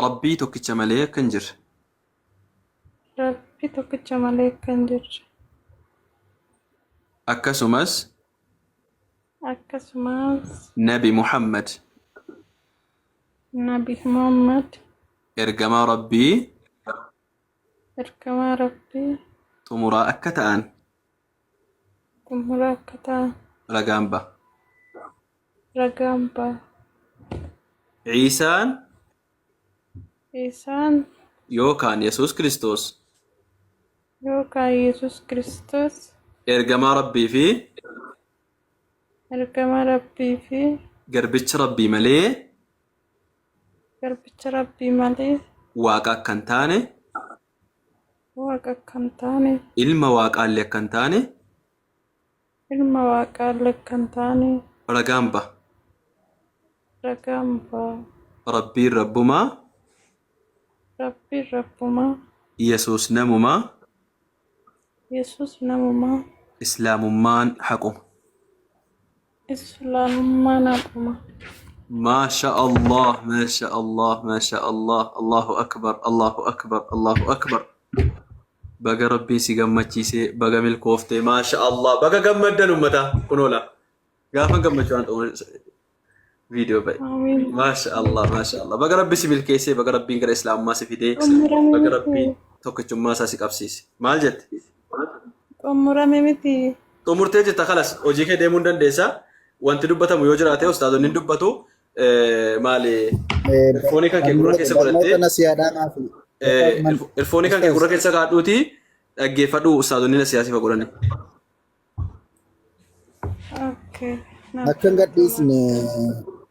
ربي توكيتش مالك كنجر ربي tokkicha malee kan jirre أكسمس akkasumas نبي محمد Nabi Muhammad إرجما ربي ergamaa Rabbii تمرا أكتان xumuraa akka ta'an رجامبا ragaan ba'a. عيسان Isaan يوكان يسوس كريستوس yookaan Yesus Kiristoos إرجما ربي في ergamaa Rabbii fi قربتش ربي ملي garbicha Rabbii malee واقع كنتاني waaqa kan taane إلما واقع اللي كنتاني ilma waaqaallee kan taane رجامبا ragaan ba'a. ربي ربما Rabbiin rabbumaa يسوس نمما Yesus namumaa إسلام مان حقم islaamummaan haquma. ما شاء الله ما شاء الله ما شاء الله الله أكبر الله أكبر الله أكبر بقى ربي سيقمتشي سي بقى ملكوفتي ما شاء الله بقى قمدن أمتا كنولا قافا قمتشو عن فيديو باي Amiin. ما شاء الله ما شاء الله بقى ربي سيبيل كيسي بقى ربي انقر إسلام ما سيفيدي Xumurame بقى miti. ربي توكتشو ما ساسي قبسيسي مال جد Xumurame miti. xumurtee jirta kalas hojii kee deemuu ni dandeessa wanti dubbatamu yoo jiraate ustaadonni dubbatu maali irfoonii kan kee gurra keessa godhattee Barnoota nasiyaadhaa naafi. irfoonii kan kee gurra keessa kaadhuuti dhaggeeffadhu ustaadonni siyaasifa godhani. Okay. Akka hin gadhiisne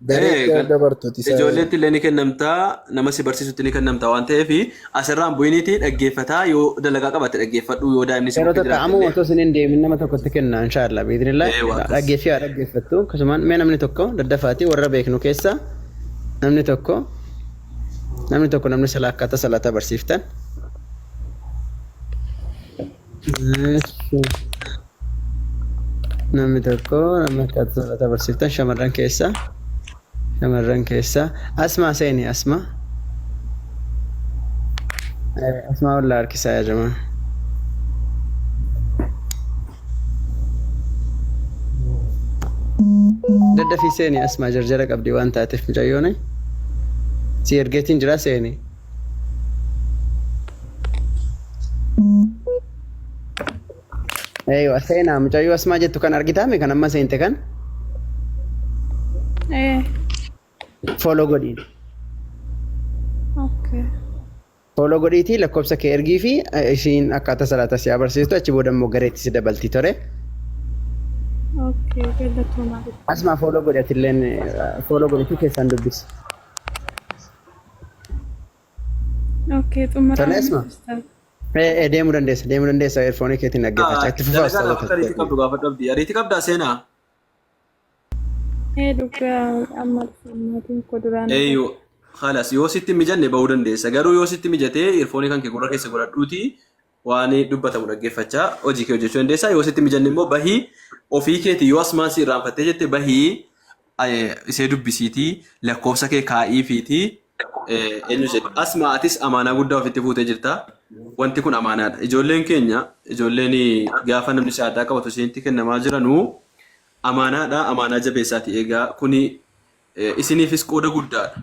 garee dabartooti. Ijoolleetti illee ni kennamtaa nama si barsiisutti ni kennamtaa waan ta'eef asirraan bu'iniiti dhaggeeffataa yoo dalagaa qabatte dhaggeeffadhu yoo daa'imni si Yeroo bukkee tokko ammoo otoo isin hin deemin nama tokkotti kenna inshaallah biidinillah dhaggeeffii haa dhaggeeffattu akkasumaan mee namni tokko daddafaatii warra beeknu keessa namni tokko namni salaa akkaataa salaataa barsiiftan. Namni tokko namni akkaataa salaataa barsiiftan shamarran keessa asmaa seeni asmaa wallaa harkisaa yaadamaa. Daddafii seeni asmaa jarjara qabdi waan taateef mucayyoone si ergeetiin jira seeni. Eeywa seenaa mucayyoo asmaa jettu kan argitaame kan amma seente kan follow godhiin. Okay. Follow godhiitii lakkoofsa kee ergii fi isiin akkaataa salaataa si barsiistu achi booda immoo gareetti si dabalti tore. Okay. Galatooma. Asmaa follow godhatilleen follow godhiitii keessaan dubbisi. Okay. Xumurame. Tole asmaa. Deemuu dandeessa eerfoonii keetiin dhaggeeffachaa itti fufaa dalagaa ariitii qabdaa seenaa. Dhugaa amma maatiin kuduraan. Eeyyuu halas yoo sitti mijanne bahuu dandeessa garuu yoo sitti mijatee eerfoonii kan kee gurra keessa godhadhuuti waan dubbatamu dhaggeeffachaa hojii kee hojjechuu dandeessa yoo sitti mijanne immoo bahii ofii keetii yoo asmaan si irraanfattee jette bahii isee dubbisiitii lakkoofsa kee kaa'iifiitii eenyu jedhu asmaatis amaanaa guddaa ofitti fuutee jirta. Wanti kun amaanaadha. Ijoolleen keenya ijoolleen gaafa namni shahaadaa qabatu isheetti kennamaa jiranu amaanaadha. Amaanaa jabeessaati egaa kuni isiniifis qooda guddaadha.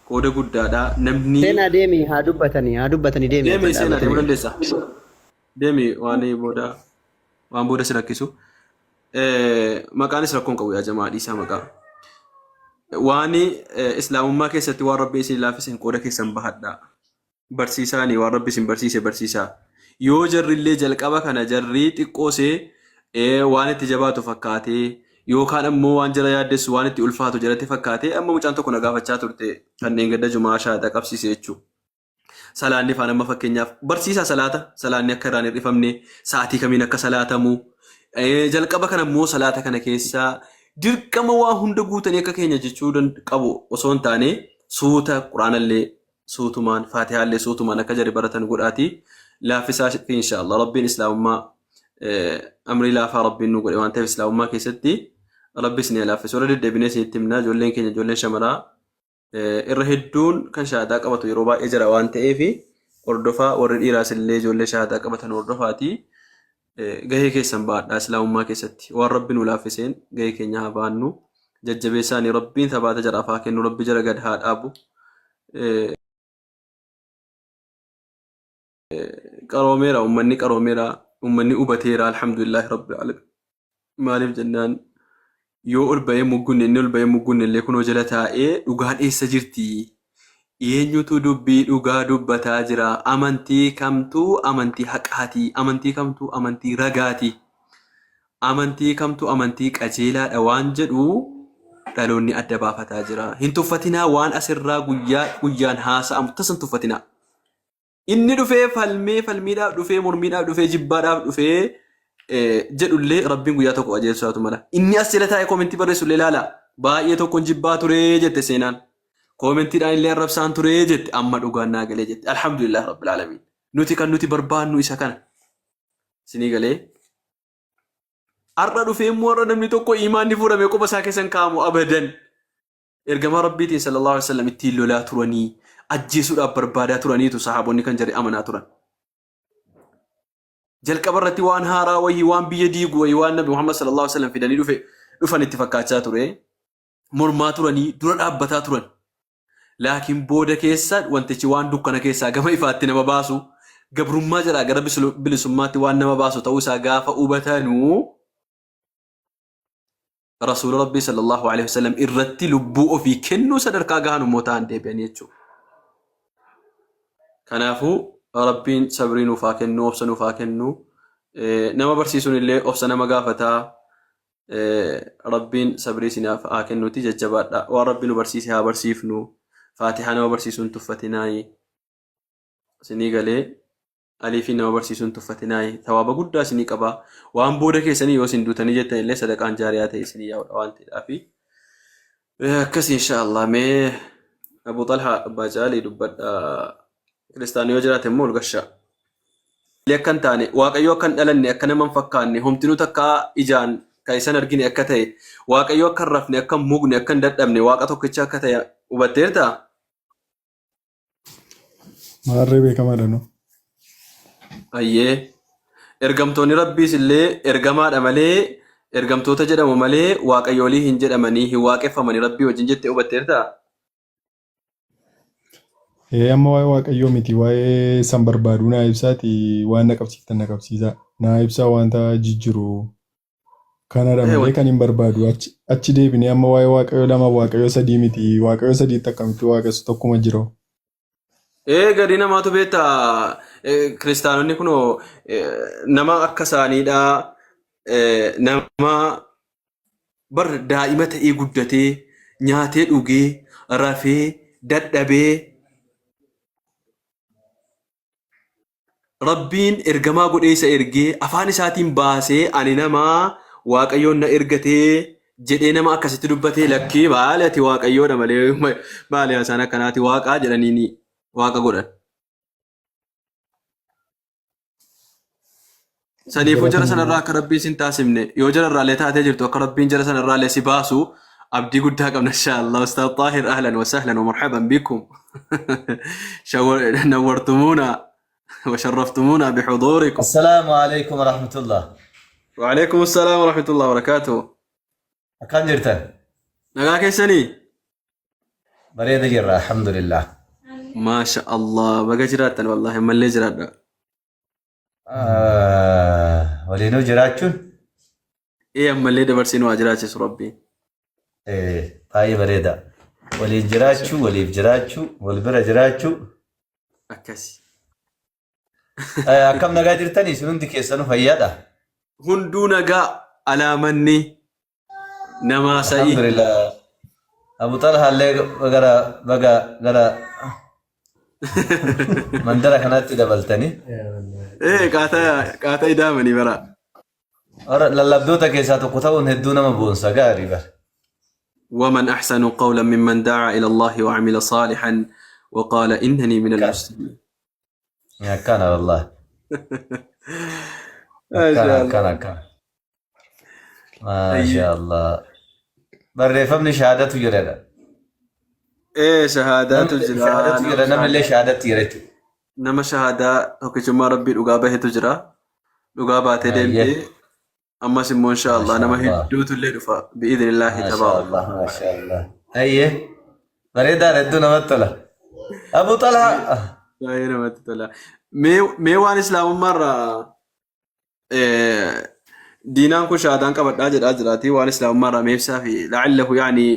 Qooda guddaadha. Namni seenaa deemi haa dubbatanii deemi. deemi seenaa deemuu dandeessa. Deemi waan booda si rakkisu. Maqaanis rakkoon qabu yaa jamaa dhiisaa maqaa. Waan islaamummaa keessatti waan rabbi isin laafisen qooda keessan bahadhaa. Barsiisaanii waan rabbi isin barsiise barsiisaa. Yoo jarrillee jalqaba kana jarrii xiqqoosee waan itti jabaatu fakkaatee yookaan ammoo waan jala yaaddessu waan itti ulfaatu jalatti fakkaatee amma mucaan tokko na gaafachaa turte kanneen gadda jumaa shahaadaa qabsiise jechuudha. Salaanni faan amma fakkeenyaaf barsiisaa salaanni akka irraan hir'ifamne sa'aatii kamiin akka salaatamu jalqaba kana immoo salaata kana keessaa dirqama waa hunda guutanii akka keenya jechuu qabu osoo hin taane suuta quraanallee suutumaan faatihaallee suutumaan akka jari baratan godhaati laaffisaa fi inshaallah rabbiin islaamummaa amrii laafaa rabbiin nu godhe waan ta'eef islaamummaa keessatti rabbis ni laaffisa. Warra deddeebinee isinitti himnaa ijoolleen keenya ijoolleen shamaraa irra hedduun kan shahaadaa qabatu yeroo baay'ee jira waan ta'eef hordofaa warri dhiiraas illee ijoollee shahaadaa qabatan hordofaati gahee keessan baadhaa islaamummaa keessatti waan rabbi nu laaffiseen gahee keenya haa baannu jajjabeessaanii rabbiin tabaata jaraaf haa kennu rabbi jara gad haa dhaabu qaroomeera ummanni hubateera alhamdulillahi rabbil alamin maaliif jennaan yoo ol ba'ee muggunne inni ol ba'ee muggunne illee kunoo jala taa'ee dhugaan eessa jirti eenyutu dubbii dhugaa dubbataa jira amantii kamtuu amantii haqaati amantii kamtuu amantii ragaati amantii kamtuu amantii qajeelaadha waan jedhu dhaloonni adda baafataa jira hin tuffatinaa waan asirraa guyyaan haasa'amu tasan tuffatinaa inni dhufee falmiidhaaf dhufee mormiidhaaf dhufee jibbaadhaaf dhufee jedhullee rabbiin guyyaa tokko qajeelchaatu mala inni as jala taa'ee koomentii barreessullee ilaala baay'ee tokkoon jibbaa turee jette seenaan koomentiidhaan illee arrabsaan turee jette amma dhugaan naa galee jette alhamdulillah rabbil alamin nuti kan nuti barbaannu isa kana sinii galee har'a dhufee immoo har'a namni tokko imaanni fuudhamee qofa isaa keessan kaa'amu abadan ergamaa rabbiitiin sallallahu alaihi wasallam ittiin lolaa turanii ajjeesuudhaaf barbaadaa turaniitu sahaabonni kan jarri amanaa turan jalqaba irratti waan haaraa wayii waan biyya diigu wayii waan nabi Muhammad sallallahu alaihi wasallam fidanii dhufan itti fakkaachaa ture mormaa turanii dura dhaabbataa turan laakiin booda keessa wantichi waan dukkana keessaa gama ifaatti nama baasu gabrummaa jira gara bilisummaatti waan nama baasu ta'uu isaa gaafa hubatanuu rasuula rabbii sallallahu alaihi wasallam irratti lubbuu ofii kennuu sadarkaa gahan ummootaan deebi'anii jechuudha. Kanaafuu rabbiin sabrii nuuf haa kennu obsa nuuf haa kennu nama barsiisuun illee obsa nama gaafataa rabbiin sabrii sinaaf haa kennuuti jajjabaadha waan rabbi nu barsiise haa barsiifnu faatihaa nama barsiisuun tuffatinaayi sinii galee aliifii nama barsiisuun tuffatinaayi tawaaba guddaa sinii qabaa waan booda keessanii yoo sin duutanii jettan illee sadaqaan jaariyaa ta'e sinii yaa'udha waan ta'eedhaafi akkasii inshaallah mee Abu Talhaa Abbaa Caalii dubbadha kiristaanii yoo jiraate immoo olgashaa. Akkan taane waaqayyo akkan dhalanne akka nama hin fakkaanne homtinuu takka ijaan kan isan argine akka ta'e waaqayyo akka hin rafne akka hin mugne akka hin dadhabne waaqa tokkicha akka ta'e hubatteertaa? Maarree beekamaadha nu. Ayyee ergamtoonni rabbiis illee ergamaadha malee ergamtoota jedhamu malee waaqayyoolii hin jedhamanii hin waaqeffamanii rabbii wajjin jettee hubatteertaa? Amma waa'ee waaqayyoo miti waa'ee san barbaadu naa ibsaati waan na qabsiiftan na qabsiisa naa ibsaa wanta jijjiru kanadha malee kan hin barbaadu achi deebinee amma waa'ee waaqayyoo lama waaqayyoo sadii miti waaqayyoo sadiitti akkamitti waaqessu tokkuma jira. Gadi namaatu beekta kiristaanonni kunoo nama akka isaaniidha nama bar daa'ima ta'ee guddatee nyaatee dhugee rafee dadhabee rabbiin ergamaa godhee isa ergee afaan isaatiin baasee ani namaa waaqayyoon na ergatee jedhee nama akkasitti dubbatee lakkii baale ati waaqayyoodha malee baale isaan akkanaati waaqaa jedhanii waaqa godhan. Saniifuu jara sanarraa akka rabbiin sin taasifne yoo jararraalee taatee jirtu akka rabbiin jara sanarraalee si baasu abdii guddaa qabna inshaallah. Ustaad Xaahir ahlan wa sahlan wa marhaban bikum nawwartumuuna وشرفتمونا بحضوركم. السلام عليكم ورحمة الله. وعليكم السلام ورحمة الله وبركاته. أكان جرتن؟ نقاك سني؟ بريد جرة الحمد لله. ما شاء الله بقى جراتن والله ما اللي جرات. ولينو جراتشون؟ إيه أما اللي دبرسين واجراتش ربي. إيه طيب بريدة. ولي جراتشو ولي بجراتشو والبرا جراتشو. أكاسي. Akkam nagaa jirtanii sunundi keessanuu fayyaadha. Hunduu nagaa alaamanni namaa sa'i. Alhamdulillah. Abu Talhaa illee gara mandara kanatti dabaltanii. Qaataa idaamanii bara. Lallabdoota keessaa tokko ta'uun hedduu nama boonsa gaarii bara. ومن أحسن قولا ممن دعا إلى الله وعمل صالحا وقال إنني من المسلمين. كان والله كان ما شاء الله بريفمني شهادته جريدة shahaadaatu jira. Shahaadatu jira namni shahaadatti jira jechuudha. Nama shahaadaa tokkichummaa rabbii dhugaa bahetu jira. Dhugaa baatee deemtee ammas immoo inshaallah nama hedduutu illee dhufa bi'idhnillaahi tabaaraka. Mashaallah mashaallah. Ayyee bareedaa hedduu namatti tola. Abu Talhaa. Baay'ee namatti tola. Mee waan islaamummaarraa diinaan kun shahaadaan qabadhaa jedhaa jiraati waan islaamummaarraa meebsaa fi la'allahu yaani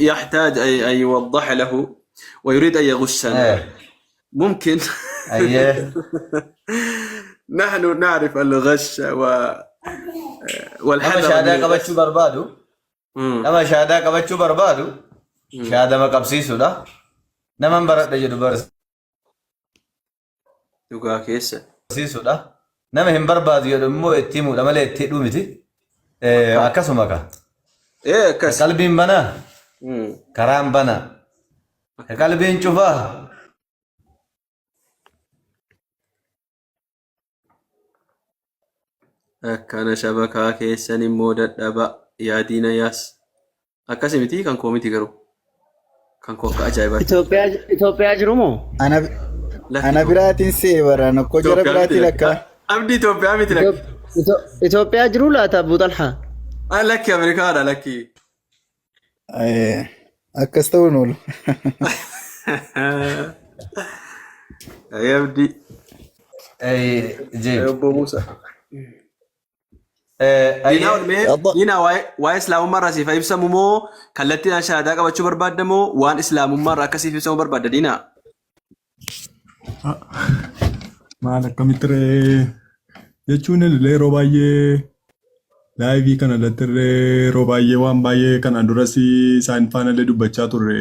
يحتاج أن يوضح له ويريد أن يغشنا ممكن أيه نحن نعرف الغش nama والحذر shaadaa من qabachuu barbaadu nama shaadaa qabachuu barbaadu shaadama qabsiisuudha nama baradha jedhu dhugaa keessa. barsiisuudha nama hin barbaadu jedhu immoo itti himuudha malee itti hidhuu miti akkasuma ka Akkas. qalbiin banaa karaan banaa qalbiin cufaa Akkana shabakaa keessan immoo dadhaba yaadiina yaas. Akkasi miti kan koo miti garuu. Kan koo akka ajaa'ibaati. Itoophiyaa jiru moo? Ana biraatiin seebara nokkoo jara biraatiin akka. Abdii Itoophiyaa miti lakki. Itoophiyaa jiru laata Abu Talhaa? Lakki Ameerikaadha lakki. Akkas ta'uun oolu. Abdii. jeeb Obbo Muusaa. Diina waa'ee islaamummaarraa siif ibsamu moo kallattiidhaan shahaadaa qabachuu barbaadda moo waan islaamummaarraa akkasiif ibsamu barbaadda diina? Maal akkamitti jechuun illee yeroo baay'ee laayivii kana irratti yeroo baay'ee waan baay'ee kana duras isaan faana illee dubbachaa turre.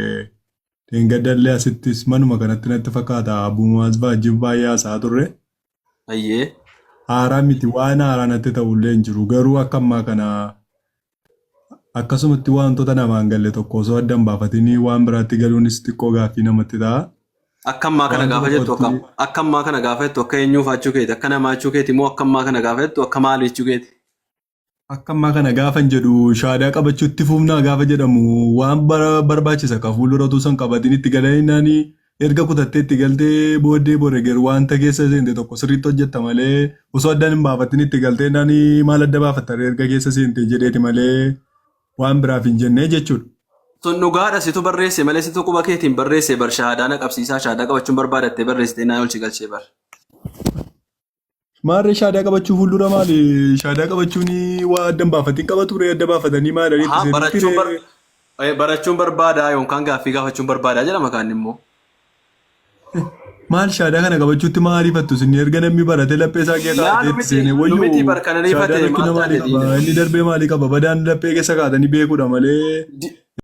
Deengadallee asittis manuma kanatti natti fakkaata abuumaas baajjiin baay'ee haasa'aa turre. Ayyee. Haaraa miti waan haaraa natti ta'ullee hin jiru garuu akka ammaa kana akkasumatti wantoota namaan galle tokko osoo adda hin baafatinii waan biraatti galuunis xiqqoo gaaffii namatti ta'a. Akka ammaa kana gaafa jettu akka ammaa kana gaafa jettu akka eenyuuf achuu keeti akka namaa achuu keeti moo akka ammaa kana gaafa jettu akka maali achuu keeti? Akka ammaa kana gaafa hin jedhu shaadaa qabachuutti fufnaa gaafa jedhamu waan barbaachisa ka fuulduratu san qabatin itti galanii erga kutattee itti galtee booddee boreger wanta keessa seente tokko sirriitti hojjetta malee osoo addaan hin baafatin itti galtee naanii maal adda baafatta erga keessa seente jedheeti malee waan biraaf hin jennee jechuudha. Sun dhugaadha situ barreesse malee situ quba keetiin barreesse bar shahaadaa na qabsiisaa shahaadaa qabachuun barbaadattee barreessitee naa olchi galchee bar. Maarree shahaadaa qabachuu fuuldura maali? Shahaadaa qabachuun waa adda hin baafatin qabatu adda baafatanii maalanii barachuun barbaadaa yookaan gaaffii gaafachuun barbaadaa jedhama kaan immoo. Maal shahaadaa kana qabachuutti maaliifattu isin erga namni barate laphee isaa keessa kaa'ateetti seenee wayyuu shahaadaa inni darbee maalii qaba badaan laphee keessa kaa'atanii beekuudha malee